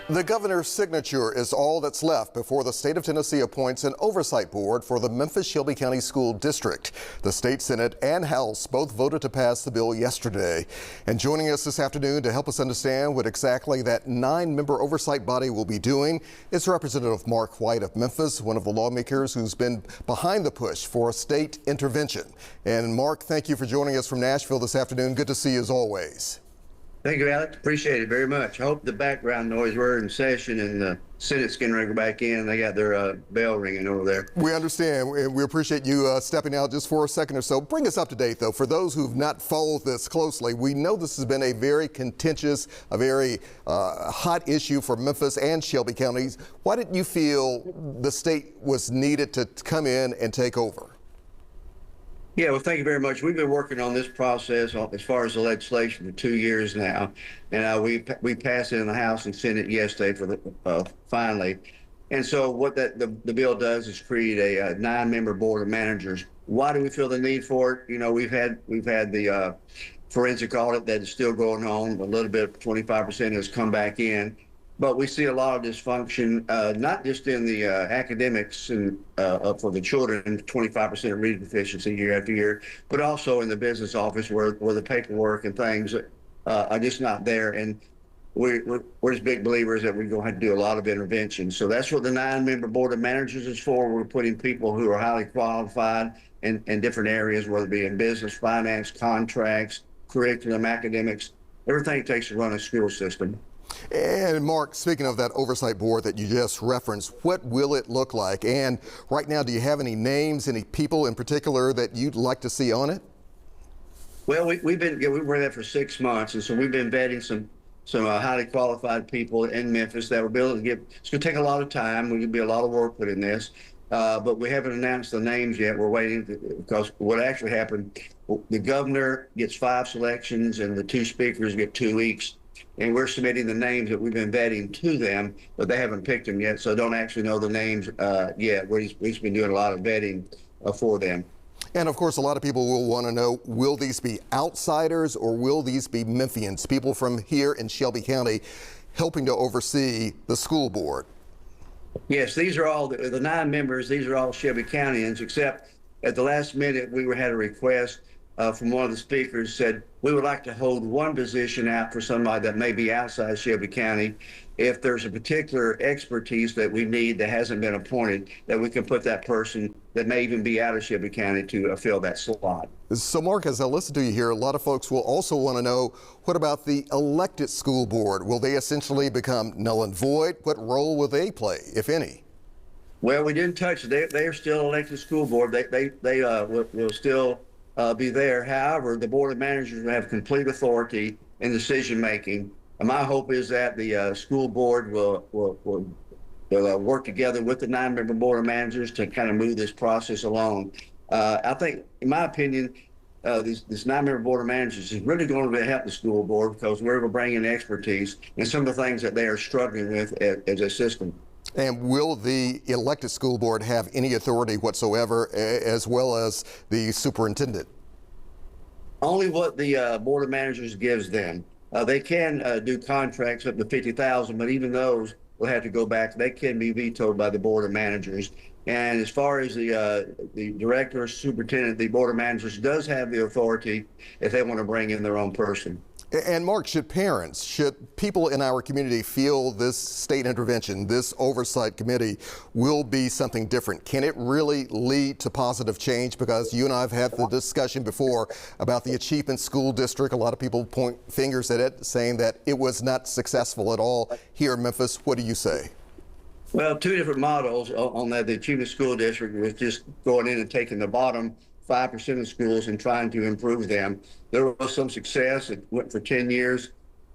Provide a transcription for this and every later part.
The governor's signature is all that's left before the state of Tennessee appoints an oversight board for the Memphis-Shelby County School District. The state Senate and House both voted to pass the bill yesterday. And joining us this afternoon to help us understand what exactly that 9-member oversight body will be doing is Representative Mark White of Memphis, one of the lawmakers who's been behind the push for a state intervention. And Mark, thank you for joining us from Nashville this afternoon. Good to see you as always. Thank you, Alex. Appreciate it very much. I hope the background noise, we're in session and the Senate's getting ready to go back in. They got their bell ringing over there. We understand. We appreciate you stepping out just for a second or so. Bring us up to date, though. For those who've not followed this closely, we know this has been a very contentious, a very hot issue for Memphis and Shelby counties. Why didn't you feel the state was needed to come in and take over? Yeah, well, thank you very much. We've been working on this process as far as the legislation for 2 years now, and we passed it in the House and Senate yesterday for the finally. And so what the bill does is create a 9-member board of managers. Why do we feel the need for it? You know, we've had the forensic audit that is still going on. A little bit, 25% has come back in. But we see a lot of dysfunction, not just in the academics and for the children, 25% reading deficiency year after year, but also in the business office where the paperwork and things are just not there. And we're just big believers that we're going to have to do a lot of intervention. So that's what the 9-member board of managers is for. We're putting people who are highly qualified in different areas, whether it be in business, finance, contracts, curriculum, academics, everything it takes to run a school system. And Mark, speaking of that oversight board that you just referenced, what will it look like? And right now, do you have any names, any people in particular that you'd like to see on it? Well, we've been there for 6 months, and so we've been vetting some highly qualified people in Memphis that will be able to give. It's going to take a lot of time. There'll be a lot of work put in this, but we haven't announced the names yet. We're waiting because what actually happened, the governor gets 5 selections, and the 2 speakers get 2 weeks. And we're submitting the names that we've been vetting to them, but they haven't picked them yet, so I don't actually know the names yet. We've been doing a lot of vetting for them. And of course, a lot of people will want to know, will these be outsiders or will these be Memphians, people from here in Shelby County helping to oversee the school board? Yes, these are all the 9 members. These are all Shelby Countyans, except at the last minute, we had a request from one of the speakers said, we would like to hold one position out for somebody that may be outside Shelby County. If there's a particular expertise that we need that hasn't been appointed, that we can put that person that may even be out of Shelby County to fill that slot. So Mark, as I listen to you here, a lot of folks will also want to know, what about the elected school board? Will they essentially become null and void? What role will they play, if any? Well, we didn't touch it. They are still elected school board. They will still be there. However, the board of managers will have complete authority in decision making. And my hope is that the school board will work together with the 9-member board of managers to kind of move this process along. I think, in my opinion, this 9-member board of managers is really going to help the school board because we're going to bring in expertise and some of the things that they are struggling with as a system. And will the elected school board have any authority whatsoever, as well as the superintendent? Only what the board of managers gives them. They can do contracts up to $50,000, but even those will have to go back. They can be vetoed by the board of managers. And as far as the director, superintendent, the board of managers does have the authority if they want to bring in their own person. And Mark, should people in our community feel this state intervention, this oversight committee will be something different? Can it really lead to positive change? Because you and I have had the discussion before about the Achievement School District. A lot of people point fingers at it, saying that it was not successful at all here in Memphis. What do you say? Well, 2 different models on that. The Achievement School District was just going in and taking the bottom 5% of schools and trying to improve them. There was some success. It went for 10 years,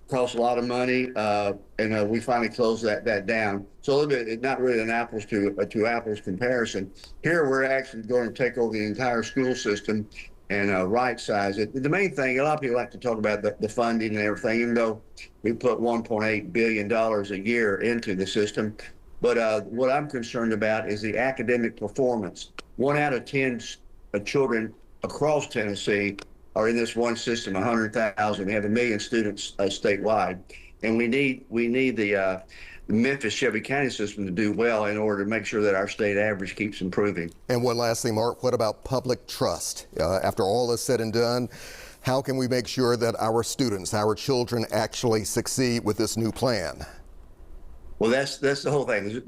cost a lot of money, and we finally closed that down. So a little bit, it's not really an apples to apples comparison. Here, we're actually going to take over the entire school system and right size it. The main thing, a lot of people like to talk about the funding and everything, even though we put $1.8 billion a year into the system. But what I'm concerned about is the academic performance. 1 out of 10 children across Tennessee are in this one system, 100,000. We have 1 million students statewide, and we need the Memphis Shelby County system to do well in order to make sure that our state average keeps improving. And one last thing, Mark, what about public trust? After all is said and done, how can we make sure that our students, our children actually succeed with this new plan? Well, that's the whole thing.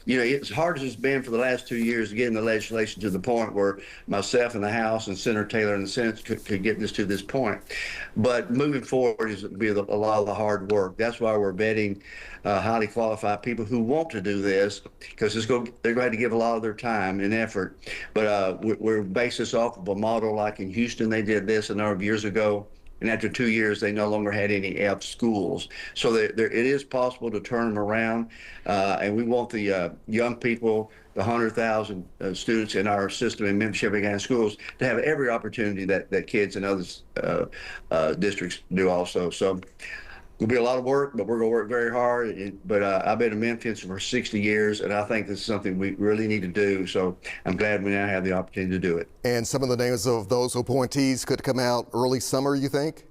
You know, as hard as it's been for the last 2 years getting the legislation to the point where myself in the House and Senator Taylor in the Senate could get this to this point. But moving forward is be a lot of the hard work. That's why we're vetting highly qualified people who want to do this, because they're going to give a lot of their time and effort. But we're based this off of a model like in Houston. They did this a number of years ago. And after 2 years, they no longer had any F schools. So it is possible to turn them around. And we want the young people, the 100,000 students in our system in Memphis Shelby County schools, to have every opportunity that kids in other districts do also. So it'll be a lot of work, but we're going to work very hard. But I've been in Memphis for 60 years, and I think this is something we really need to do. So I'm glad we now have the opportunity to do it. And some of the names of those appointees could come out early summer, you think?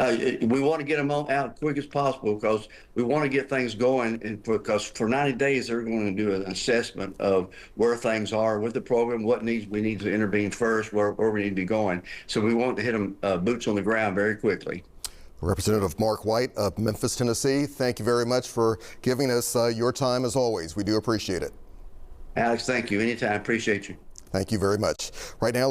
We want to get them out quick as possible because we want to get things going. And because for 90 days, they're going to do an assessment of where things are with the program, what we need to intervene first, where we need to be going. So we want to hit them boots on the ground very quickly. Representative Mark White of Memphis, Tennessee, thank you very much for giving us your time as always. We do appreciate it. Alex, thank you. Anytime. Appreciate you. Thank you very much. Right now,